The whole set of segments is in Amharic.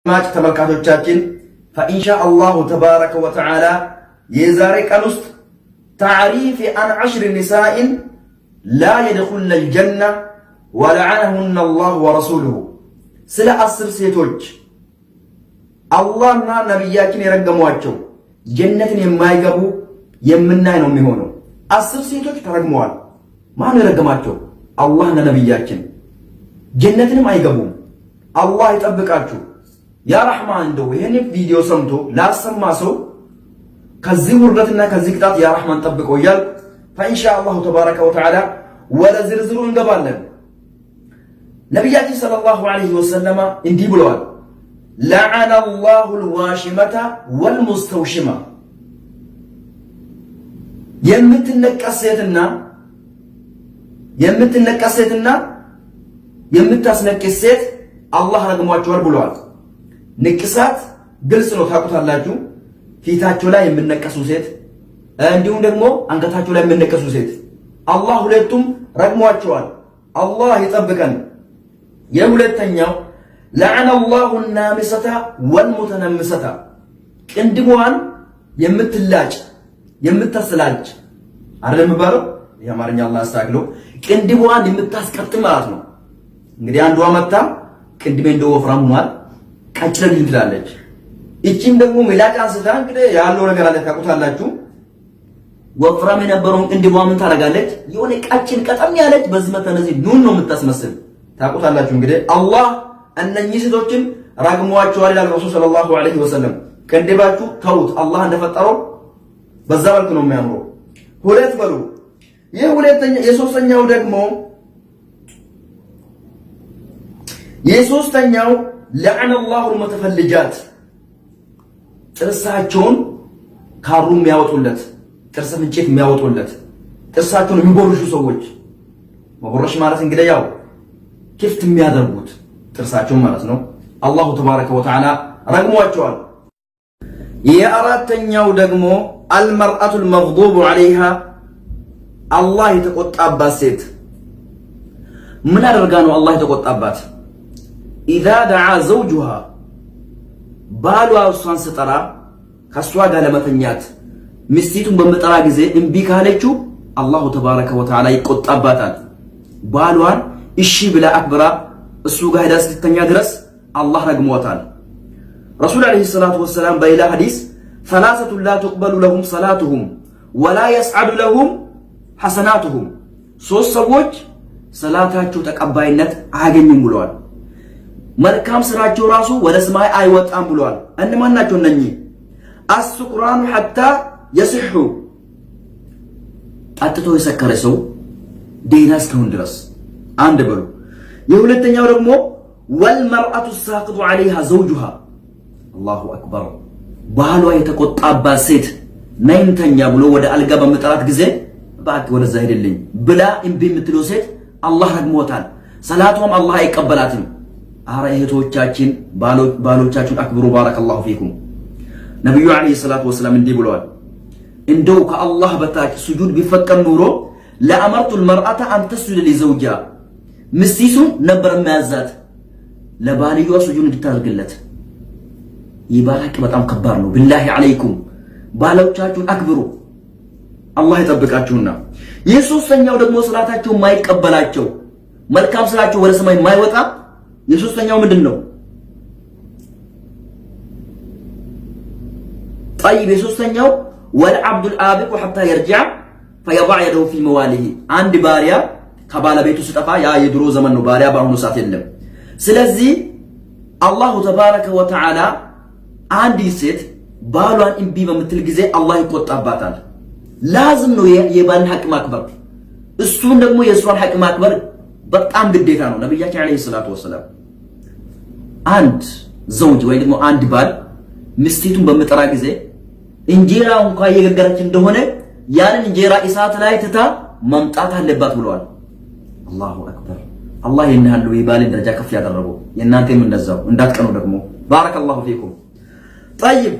ማጭ ተመልካቾቻችን ፈኢንሻአላሁ ተባረከ ወተዓላ የዛሬ ቀን ውስጥ ታዕሪፍ አን 10 ኒሳኢን ላ የድኹልነ አልጀነ ወለዐነሁነ አላሁ ወረሱሉሁ ስለ 10 ሴቶች አላህና ነብያችን የረገሟቸው ጀነትን የማይገቡ የምናይ ነው የሚሆነው። 10 ሴቶች ተረግመዋል። ማን የረገማቸው? አላህና ነብያችን። ጀነትንም አይገቡም። አላህ ይጠብቃችሁ። ያ ረህማን እንደው ይሄን ቪዲዮ ሰምቶ ላሰማ ሰው ከዚህ ውርደትና ከዚህ ቅጣት ያ ረህማን ጠብቀው እያል ፈኢንሻአላሁ ተባረከ ወተዓላ ወደ ዝርዝሩ እንገባለን። ነብያችን ሰለላሁ ዐለይሂ ወሰለም እንዲህ ብለዋል፣ ለዐነ አላሁ አልዋሽመተ ወልሙስተውሽማ። የምትነቀስ ሴትና የምታስነቅስ ሴት አላህ ረግሟቸዋል ብለዋል። ንቅሳት ግልጽ ነው፣ ታውቁታላችሁ። ፊታቸው ላይ የምነቀሱ ሴት እንዲሁም ደግሞ አንገታቸው ላይ የምነቀሱ ሴት አላህ ሁለቱም ረግሟቸዋል። አላህ ይጠብቀን። የሁለተኛው ለዐነ አላሁ ናሚሰተ ወልሙተነምሰተ፣ ቅንድቧን የምትላጭ የምታስላጭ አይደለም የሚባለው የአማርኛ አላህ አስተካክሎ ቅንድቧን የምታስቀጥም ማለት ነው። እንግዲህ አንዷ መጣ ቅንድቤ እንደው ወፍራም ሆኗል ቀጭን ትላለች። እቺም ደግሞ ምላጭ አንስታ እንግዲህ ያለው ነገር አለ፣ ታውቁታላችሁ። ወፍራም የነበረውን ቅንድቧ ምን ታደርጋለች? የሆነ ቀጭን ቀጠም ያለች በዝመት እነዚህ ኑን ነው የምታስመስል፣ ታውቁታላችሁ። እንግዲህ አላህ እነኚህ ሴቶችን ረግሟቸዋል ይላል ረሱል ሰለላሁ ዐለይሂ ወሰለም። ቅንድባችሁ ተውት፣ አላህ እንደፈጠረው በዛ መልኩ ነው የሚያምረው። ሁለት በሉ። የሶስተኛው ለዐነ አላሁ አልሙተፈልጃት፣ ጥርሳቸውን ካሩ የሚያወጡለት ጥርስ ፍንጭት የሚያወጡለት ጥርሳቸውን የሚቦርሹ ሰዎች። መቦረሽ ማለት እንግዲህ ያው ክፍት የሚያደርጉት ጥርሳቸውን ማለት ነው። አላሁ ተባረከ ወተዓላ ረግሟቸዋል። የአራተኛው ደግሞ አልመርአቱል መግዱቡ ዐለይሃ፣ አላህ የተቆጣባት ሴት። ምን አደርጋ ነው አላህ የተቆጣባት? ኢዛ ደዓ ዘውጁሃ፣ ባሏ እሷን ስጠራ ከእሷ ጋር ለመተኛት ሚስቲቱን በምጠራ ጊዜ እምቢ ካለችው አላሁ ተባረከ ወተዓላ ይቆጣባታል። ባሏን እሺ ብላ አክብራ እሱ ጋር ሄዳ ስትተኛ ድረስ አላህ ረግሟታል። ረሱል ዐለይሂ ሰላቱ ወሰላም በሌላ ሐዲስ ሰላሰቱ ላ ትቅበሉ ለሁም ሰላቱሁም ወላ የስዐዱ ለሁም ሐሰናቱሁም፣ 3 ሰዎች ሰላታቸው ተቀባይነት አያገኙም ብለዋል። መልካም ስራቸው ራሱ ወደ ሰማይ አይወጣም ብለዋል። እነማን ናቸው እነኚህ? አስቁራኑ ሐታ የስሑ፣ ጠጥቶ የሰከረ ሰው ዴና እስከሆን ድረስ አንድ በሉ። የሁለተኛው ደግሞ ወልመርአቱ ሳቂጡ ዐለይሃ ዘውጁሃ፣ አላሁ አክበር፣ ባሏ የተቆጣባት ሴት ነይምተኛ ብሎ ወደ አልጋ በመጠራት ጊዜ እባክህ ወደዛ ሄድልኝ ብላ እምቢ የምትለው ሴት አላህ ረግሞታል። ሰላቷም አላህ አይቀበላትም። አረ እህቶቻችን ባሎቻችሁን አክብሩ። ባረከላሁ ፊኩም። ነብዩ አለይሂ ሰላቱ ወሰላም እንዲህ ብለዋል፣ እንደው ከአላህ በታች ስጁድ ቢፈቀድ ኑሮ ለአመርቱል መርአተ አን ተስጁደ ሊዘውጃ፣ ምስቲቱን ነበር የሚያዛት ለባልየዋ ስጁድ እንድታደርግለት። ይህ ባላቅ በጣም ከባድ ነው። ቢላሂ አለይኩም ባሎቻችሁን አክብሩ፣ አላህ ይጠብቃችሁና። የሶስተኛው ደግሞ ሰላታቸው የማይቀበላቸው መልካም ስራቸው ወደ ሰማይ የማይወጣ የሶስተኛው ምንድን ነው? ጠይብ የሶስተኛው ወልዐብዱል አቢቁ ሐታ የርጅዐ ፈየضዕ የደሁ ፊ መዋሊሂ፣ አንድ ባሪያ ከባለቤቱ ሲጠፋ፣ ያ የድሮ ዘመን ነው፣ ባሪያ በአሁኑ ሰዓት የለም። ስለዚህ አላሁ ተባረከ ወተዓላ አንዲት ሴት ባሏን እምቢ በምትል ጊዜ አላህ ይቆጣባታል። ላዝም ነው የባልን ሐቅ ማክበር፣ እሱን ደግሞ የእሷን ሐቅ ማክበር በጣም ግዴታ ነው። ነብያችን አለይሂ ሰላቱ ወሰላም አንድ ዘውጅ ወይ ደግሞ አንድ ባል ሚስቱን በመጠራ ጊዜ እንጀራ እንኳን እየጋገረች እንደሆነ ያንን እንጀራ እሳት ላይ ትታ መምጣት አለባት ብለዋል። አላሁ አክበር። አላህ የነሐሉ የባልን ደረጃ ከፍ ያደረገው የእናንተም እንደዛው እንዳትቀኑ ደግሞ። ባረከላሁ ፊኩም። ጠይብ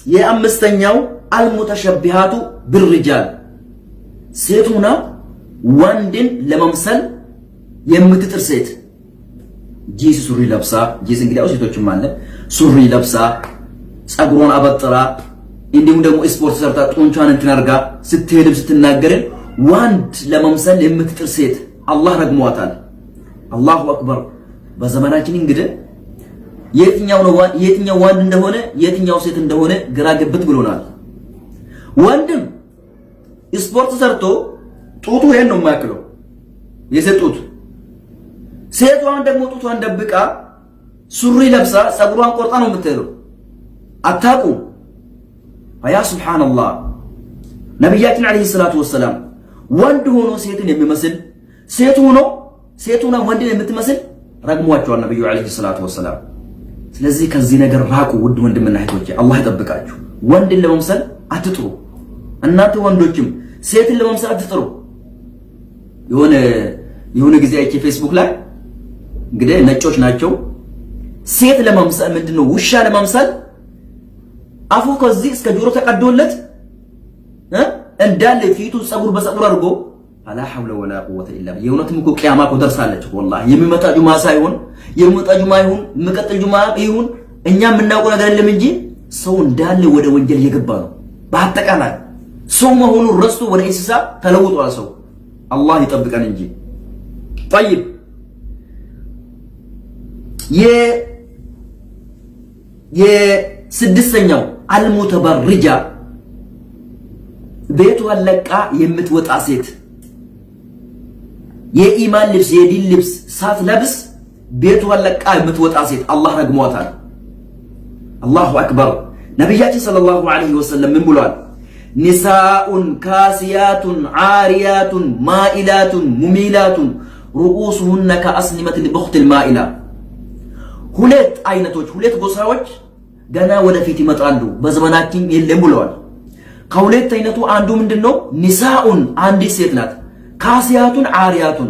የአምስተኛው አልሙተሸቢሃቱ ብርጃል፣ ሴቱና ወንድን ለመምሰል የምትጥር ሴት ጂንስ ሱሪ ለብሳ ጂንስ እንግዲያው ሴቶችም አለ ሱሪ ለብሳ ጸጉሯን አበጥራ እንዲሁም ደግሞ ስፖርት ሰርታ ጡንቻን እንትን አድርጋ ስትሄድም ስትናገርን ወንድ ለመምሰል የምትጥር ሴት አላህ ረግሟታል። አላሁ አክበር። በዘመናችን እንግዲህ የትኛው ወንድ እንደሆነ የትኛው ሴት እንደሆነ ግራ ግብት ብሎናል። ወንድም ስፖርት ሰርቶ ጡቱ ይሄን ነው የማያክለው የሰጡት። ሴቷን ደግሞ ጡቷን ደብቃ ሱሪ ለብሳ ጸጉሯን ቆርጣ ነው የምትሄደው። አታውቁም። ያ ሱብሃንአላህ። ነብያችን አለይሂ ሰላቱ ወሰላም ወንድ ሆኖ ሴትን የሚመስል ሴት ሆኖ ወንድን የምትመስል ረግሟቸዋል ነብዩ አለይሂ ሰላቱ ወሰላም። ስለዚህ ከዚህ ነገር ራቁ ውድ ወንድምና እህቶቼ፣ አላህ ይጠብቃችሁ። ወንድን ለመምሰል አትጥሩ። እናንተ ወንዶችም ሴትን ለመምሰል አትጥሩ። የሆነ ጊዜ አይቼ ፌስቡክ ላይ እንግዲህ ነጮች ናቸው ሴት ለመምሰል ምንድነው ውሻ ለመምሰል አፉ ከዚህ እስከ ጆሮ ተቀዶለት እንዳለ ፊቱ ጸጉር በጸጉር አድርጎ አላ ሐውለ ወላ ቁወተ ኢላ ቢላህ። የእውነትም እኮ ቂያማ እኮ ደርሳለች ወላሂ። የሚመጣ ጁማ ሳይሆን የሚመጣ ጁማ ይሁን የሚቀጥል ጁማ ይሁን እኛ የምናውቀው ነገር የለም እንጂ ሰው እንዳለ ወደ ወንጀል እየገባ ነው። በአጠቃላይ ሰው መሆኑን ረስቶ ወደ እንስሳ ተለውጧል ሰው። አላህ ይጠብቀን እንጂ። طيب የስድስተኛው አልሙተበርጃ ቤቷን ለቃ የምትወጣ ሴት የኢማን ልብስ የዲን ልብስ ሳትለብስ ቤቷን ለቃ የምትወጣ ሴት አላህ ረግሟታል። አላሁ አክበር። ነብያችን ሰለላሁ ዐለይሂ ወሰለም ምን ብለዋል? ኒሳኡን ካሲያቱን ዓሪያቱን ማኢላቱን ሙሚላቱን ሩኡሱሁነ ከአስኒመት ልቡኽት ልማኢላ። ሁለት አይነቶች ሁለት ጎሳዎች ገና ወደፊት ይመጣሉ በዘመናችን የለም ብለዋል። ከሁለት አይነቱ አንዱ ምንድነው? ኒሳኡን አንዲት ሴት ናት። ካሲያቱን ዓሪያቱን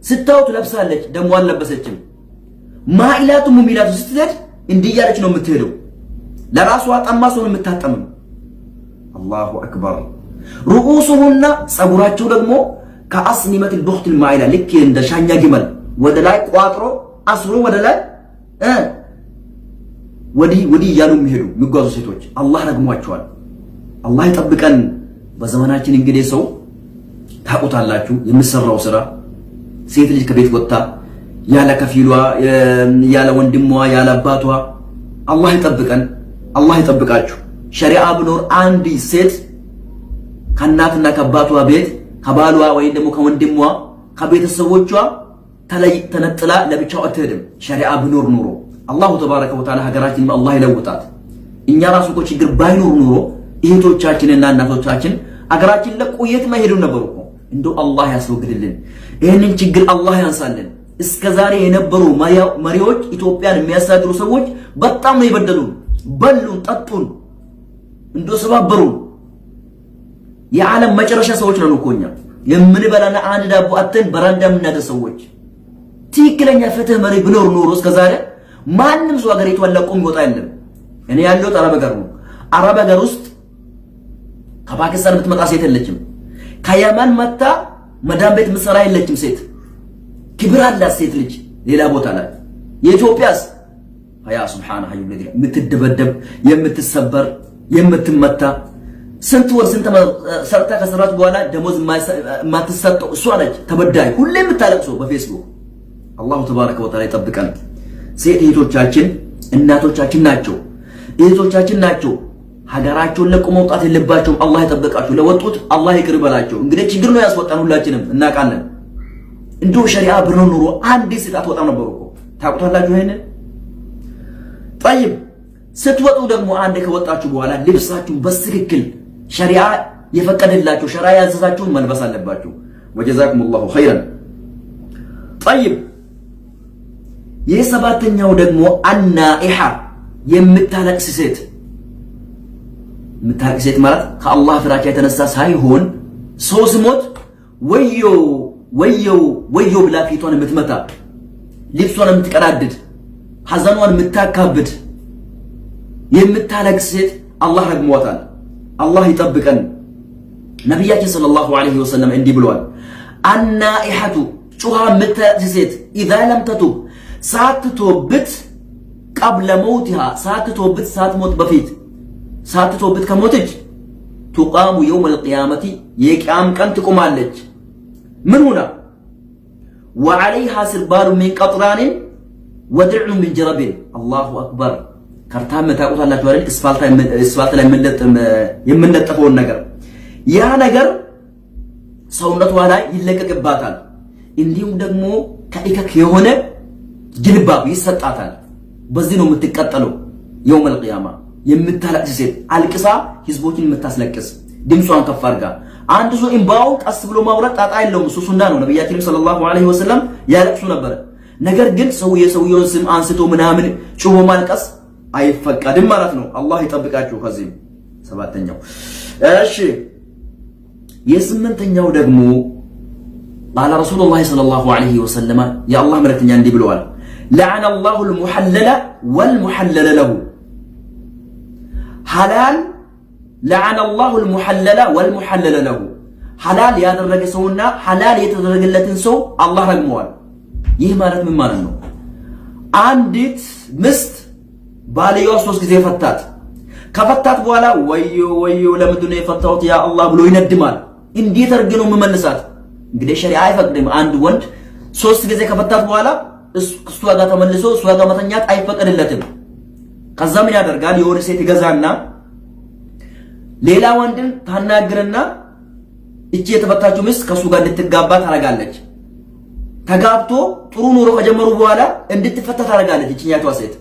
ስታውት ለብሳለች ደሞ አልለበሰችም። ማኢላቱን ሙሚላቱን ስትሄድ እንዲያለች ነው የምትሄደው። ለራሷ ጠማ ሰው የምታጠምም። አላሁ አክበር። ሩኡሱሁና ጸጉራቸው ደግሞ ከአስኒመት ልቡኽት ልማኢላ ልክ እንደ ሻኛ ግመል ወደ ላይ ቋጥሮ አስሮ ወደ ላይ ወዲህ እያሉ የሚሄዱ የሚጓዙ ሴቶች አላህ ረግሟቸዋል። አላህ ይጠብቀን። በዘመናችን እንግዲህ ሰው ታውቁታላችሁ የምሰራው ስራ ሴት ልጅ ከቤት ወጣ ያለ ከፊሏ ያለ ወንድሟ ያለ አባቷ። አላህ ይጠብቀን። አላህ ይጠብቃችሁ። ሸሪዓ ብኖር አንድ ሴት ከእናትና ከአባቷ ቤት ከባሏ ወይም ደግሞ ከወንድሟ ከቤተሰቦቿ ተነጥላ ለብቻው አትሄድም። ሸሪዓ ብኖር ኑሮ አላሁ ተባረከ ወተዓላ ሀገራችንን አላህ ይለውጣት። እኛ ራሱ እኮ ችግር ባይኖር ኑሮ እህቶቻችንና እናቶቻችን ሀገራችን ለቆ የት መሄዱ ነበር እኮ። እንደው አላህ ያስወግድልን ይህንን ችግር አላህ ያንሳልን። እስከዛሬ የነበሩ መሪዎች ኢትዮጵያን የሚያስተዳድሩ ሰዎች በጣም ነው የበደሉን። በሉን፣ ጠጡን፣ እንደው ሰባበሩን። የዓለም መጨረሻ ሰዎች ነን እኮ እኛ። የምንበላና አንድ ዳቦ አተን በራንዳ የምናደር ሰዎች። ትክክለኛ ፍትህ መሪ ብኖር ኖሮ እስከዛሬ ማንም ሰው ሀገሪቷን ለቆ የሚወጣ የለም። እኔ ያለሁት አረብ ሀገር ነው። አረብ ሀገር ውስጥ ከፓኪስታን የምትመጣ ሴት የለችም። ከየመን መጣ መዳም ቤት ምሰራ የለችም ሴት። ክብር አላት ሴት ልጅ ሌላ ቦታ ላይ። የኢትዮጵያስ ያ ሱብሃነ ሀዩ ለዲ የምትደበደብ የምትሰበር የምትመታ ስንት ወር ስንት ሰርታ ከሰራች በኋላ ደሞዝ የማትሰጠው እሷ ነች ተበዳይ። ሁሌ የምታለቅሰው በፌስቡክ። አላሁ ተባረከ ወተዓላ ይጠብቀን። ሴት እህቶቻችን እናቶቻችን ናቸው፣ እህቶቻችን ናቸው። ሀገራቸውን ለቆ መውጣት የለባቸውም። አላህ ይጠብቃቸው። ለወጡት አላህ ይቅር ይበላቸው። እንግዲህ ችግር ነው ያስወጣን፣ ሁላችንም እናውቃለን። እንደው ሸሪዓ ብኖር ኑሮ አንዲት ሴት አትወጣም ነበር እኮ። ታውቁታላችሁ ይሄንን። ጠይብ ስትወጡ ደግሞ አንድ ከወጣችሁ በኋላ ልብሳችሁን በትክክል ሸሪዓ የፈቀደላችሁ ሸሪዓ ያዘዛችሁን መልበስ አለባችሁ። ወጀዛኩሙላሁ ኸይረን። ጠይብ የሰባተኛው ደግሞ አናኢሃ የምታለቅስ ሴት። የምታለቅስ ሴት ማለት ከአላህ ፍራቻ የተነሳ ሳይሆን ሰው ስሞት ወዮ ወዮ ወዮ ብላ ፊቷን የምትመታ ልብሷን የምትቀዳድድ ሐዘኗን የምታካብድ የምታለቅስ ሴት አላህ ረግሟታል። አላህ ይጠብቀን። ነቢያችን ሰለላሁ ዐለይሂ ወሰለም እንዲህ ብለዋል፣ አናኢሐቱ ጩሃ የምታለቅስ ሴት ኢዛ ለም ተቱብ ሳትቶብት ቀብለ መውቲሃ ሳትቶብት ሳትሞት በፊት ሳትቶብት ከሞተች ቱቃሙ የውመል ቂያመቲ የቂያም ቀን ትቆማለች። ምን ሆና ወዐለይሃ ስርባሉ ሚን ቀጥራንን ወድርዑ ሚን ጀረቢን። አላሁ አክበር። ከርታም ታውቁታላችሁ አይደል? እስፋልት ላይ የምንለጠፈውን ነገር ያ ነገር ሰውነቷ ላይ ይለቀቅባታል። እንዲሁም ደግሞ ከኢከክ የሆነ ጅልባብ ይሰጣታል። በዚህ ነው የምትቀጠለው። የውመል ቂያማ የምታለቅስ ሴት አልቅሳ ህዝቦችን የምታስለቅስ ድምጿን ከፍ አድርጋ። አንድ ሰው እንባው ቀስ ብሎ ማውራት ጣጣ የለውም። እሱ ሱና ነው። ነብያችን ሰለላሁ ዐለይሂ ወሰለም ያለቅሱ ነበር። ነገር ግን የሰውየውን ስም አንስቶ ምናምን ጮሆ ማልቀስ አይፈቀድም ማለት ነው። አላህ ይጠብቃችሁ። ከዚህ ሰባተኛው እሺ የስምንተኛው ደግሞ ቃለ ረሱሉላህ ሰለላሁ ዐለይሂ ወሰለም የአላህ መልእክተኛ እንዲህ ብለዋል፣ ለዐነ አላሁ አልሙሐለለ ወልሙሐለለ ለሁ። ሐላል ለዐነ አላሁ አልሙሐለለ ወልሙሐለለ ለሁ። ሐላል ያደረገ ሰውና ሐላል የተደረገለትን ሰው አላህ ረግመዋል። ይህ ማለት ምን ማለት ነው? አንዲት ምስት ባልየዋ 3 ጊዜ ፈታት። ከፈታት በኋላ ወዮ ወዮ ለምንድን ነው የፈታሁት ያ አላህ ብሎ ይነድማል። እንዴት አድርጌ ነው የምመልሳት? እንግዲህ ሸሪዓ አይፈቅድም። አንድ ወንድ 3 ጊዜ ከፈታት በኋላ እሷ ጋር ተመልሶ እሷ ጋር መተኛት አይፈቀድለትም። ከዛ ምን ያደርጋል? የሆነ ሴት ይገዛና ሌላ ወንድን ታናግርና እቺ የተፈታችው ምስት ከሱ ጋር እንድትጋባ ታረጋለች። ተጋብቶ ጥሩ ኑሮ ከጀመሩ በኋላ እንድትፈታ ታረጋለች። እቺኛቷ ሴት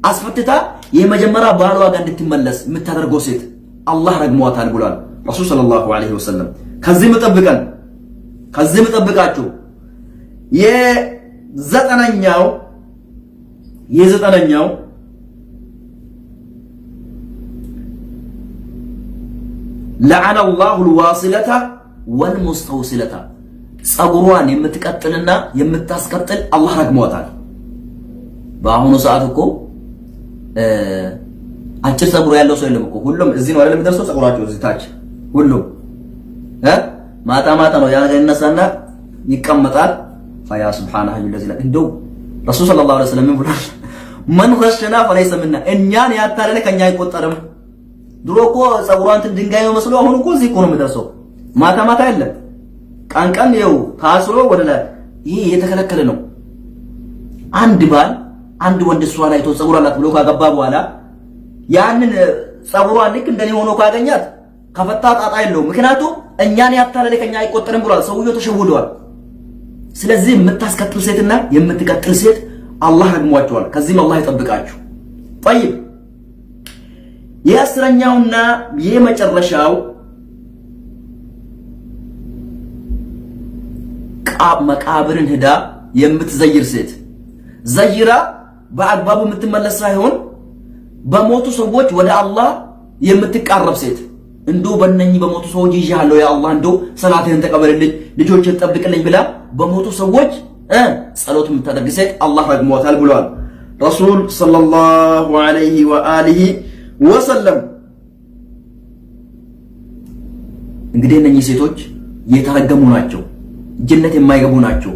አስፈትታ የመጀመሪያ ባሏ ጋር እንድትመለስ የምታደርገው ሴት አላህ ረግሟታል ብሏል ረሱል ሰለላሁ ዐለይሂ ወሰለም። ከዚህ መጠብቃችሁ የዘጠነኛው ለዐነ አላሁ አልዋሲለተ ወልሙስተውሲለተ ጸጉሯን የምትቀጥልና የምታስቀጥል አላህ ረግሟታል። በአሁኑ ሰዓት እኮ አጭር ጸጉር ያለው ሰው የለም እኮ። ሁሉም እዚህ ነው አይደል የሚደርሰው ጸጉራቸው እዚህ ታች ሁሉም ማታ ነው ያ ነገር ይነሳና ይቀመጣል። ፈያ ሱብሃነሁ الذي እንደው ረሱል ሰለላሁ ዐለይሂ ወሰለም ብሏል፣ መን ገሸና ፈለይሰ ሚና፣ እኛን ያታለለ ከኛ አይቆጠርም። ድሮ እኮ ጸጉሯን ድንጋይ ነው መስሎ፣ አሁን እኮ እዚህ እኮ ነው የሚደርሰው። ማታ የለም፣ ቀን ይኸው ታስሮ ወደ ላይ። ይሄ የተከለከለ ነው። አንድ ወንድ እሷ ላይ ጸጉር አላት ብሎ ካገባ በኋላ ያንን ጸጉሯን ልክ እንደኔ ሆኖ ካገኛት ከፈታ ጣጣ የለውም። ምክንያቱም እኛን ያታለለ ከኛ አይቆጠርም ብሏል። ሰውየው ተሸውደዋል። ስለዚህ የምታስቀጥል ሴትና የምትቀጥል ሴት አላህ ረግሟቸዋል። ከዚህም አላህ ይጠብቃችሁ። طيب የአስረኛውና የመጨረሻው መቃብርን ሄዳ የምትዘይር ሴት ዘይራ በአግባቡ የምትመለስ ሳይሆን በሞቱ ሰዎች ወደ አላህ የምትቃረብ ሴት። እንደው በእነኚህ በሞቱ ሰዎች ይዣለሁ ያ አላህ እንደው ሰላትህን ተቀበልልኝ ልጆችን ጠብቅልኝ ብላ በሞቱ ሰዎች ጸሎት የምታደርግ ሴት አላህ ረግሟታል ብሏል ረሱል ሰለላሁ ዐለይሂ ወአሊሂ ወሰለም። እንግዲህ እነኚህ ሴቶች የተረገሙ ናቸው፣ ጀነት የማይገቡ ናቸው።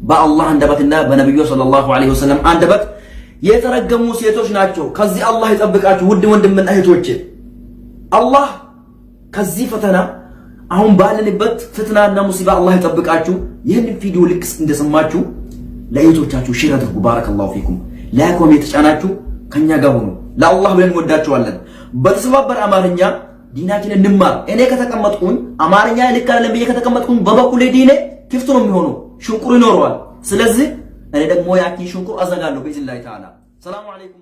በአላህ አንደበትና በነብዩ ሰለላሁ ዐለይሂ ወሰለም አንደበት የተረገሙ ሴቶች ናቸው። ከዚህ አላህ ይጠብቃችሁ ውድ ወንድምና እህቶቼ። አላህ ከዚህ ፈተና አሁን ባለንበት ፍትናና ሙሲባ አላህ ይጠብቃችሁ። ይህንን ቪዲዮ ልክ እንደሰማችሁ ለእህቶቻችሁ ሼር አድርጉ። ባረከላሁ ፊኩም። ላይኩም የተጫናችሁ ከኛ ጋር ሆኑ። ለአላህ ብለን ወዳችኋለን። በተሰባበረ አማርኛ ዲናችን እንማር። እኔ ከተቀመጥኩኝ አማርኛ ልክ አይደለም ብዬ ከተቀመጥኩኝ በበኩሌ ዲኔ ክፍት ነው የሚሆነው፣ ሽንቁር ይኖረዋል። ስለዚህ እኔ ደግሞ ያቺ ሽንቁር አዘጋለሁ በኢዝኒላህ ተዓላ። ሰላም አለይኩም።